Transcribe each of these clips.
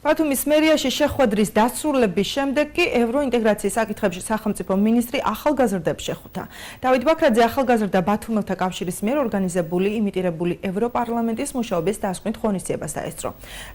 ბათუმის მერიაში შეხვედრის დასრულების შემდეგ კი ევროინტეგრაციის საკითხებში სახელმწიფო მინისტრი ახალგაზრდებს შეხვდა. დავით ბაქრაძე ახალგაზრდა ბათუმელთა კავშირის მიერ ორგანიზებული იმიტირებული ევროპარლამენტის მუშაობის დასკვნით ღონისძიებას დაესწრო.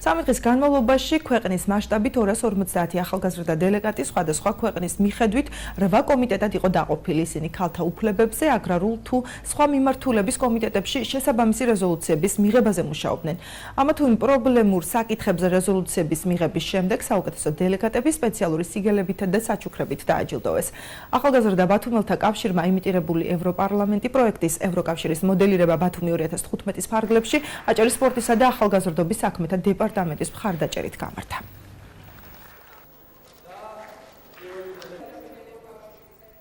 3 დღის განმავლობაში ქვეყნის მასშტაბით 250 ახალგაზრდა დელეგატი სხვადასხვა ქვეყნის მიხედვით 8 კომიტეტად იყო დაყოფილი. ისინი ქალთა უფლებებზე, აგრარულ თუ სხვა მიმართულების კომიტეტებში შესაბამისი რეზოლუციების მიღებაზე მუშაობდნენ. ამა თუ იმ პრობლემურ საკითხებზე რეზოლუციების მიღების შემდეგ საუკეთესო დელეგატები სპეციალური სიგელებითა და საჩუქრებით დააჯილდოვეს. ახალგაზრდა ბათუმელთა კავშირმა იმიტირებული ევროპარლამენტი პროექტის ევროკავშირის მოდელირება ბათუმი 2015-ის ფარგლებში აჭარის სპორტისა და ახალგაზრდობის საქმეთა დეპარტამენტის მხარდაჭერით გამართა.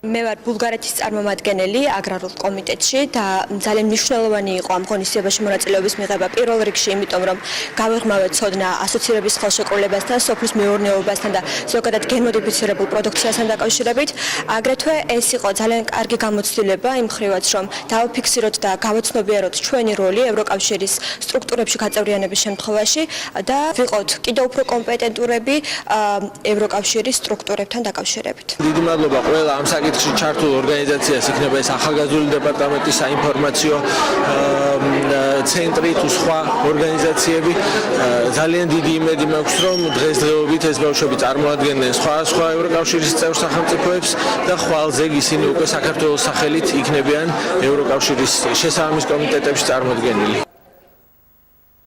მე ვარ ბულგარეთის წარმომადგენელი აგრარულ კომიტეტში და ძალიან მნიშვნელოვანი იყო ამ ღონისძიებაში მონაწილეობის მიღება პირველ რიგში, იმიტომ რომ გავეღმავეთ ცოდნა ასოცირების ხელშეკრულებასთან, სოფლის მეურნეობასთან და ზოგადად გენმოდიფიცირებულ პროდუქციასთან დაკავშირებით. აგრეთვე ეს იყო ძალიან კარგი გამოცდილება იმ მხრივაც, რომ დავაფიქსიროთ და გავაცნობიეროთ ჩვენი როლი ევროკავშირის სტრუქტურებში გაწევრიანების შემთხვევაში და ვიყოთ კიდევ უფრო კომპეტენტურები ევროკავშირის სტრუქტურებთან დაკავშირებით. დიდი მადლობა ყველა ამ საკითხში ჩართულ ორგანიზაციას, იქნება ეს ახალგაზრდული დეპარტამენტის საინფორმაციო ცენტრი თუ სხვა ორგანიზაციები. ძალიან დიდი იმედი მაქვს, რომ დღესდღეობით ეს ბავშვები წარმოადგენენ სხვა ევროკავშირის წევრ სახელმწიფოებს და ხვალზეგ ისინი უკვე საქართველოს სახელით იქნებიან ევროკავშირის შესაბამის კომიტეტებში წარმოდგენილი.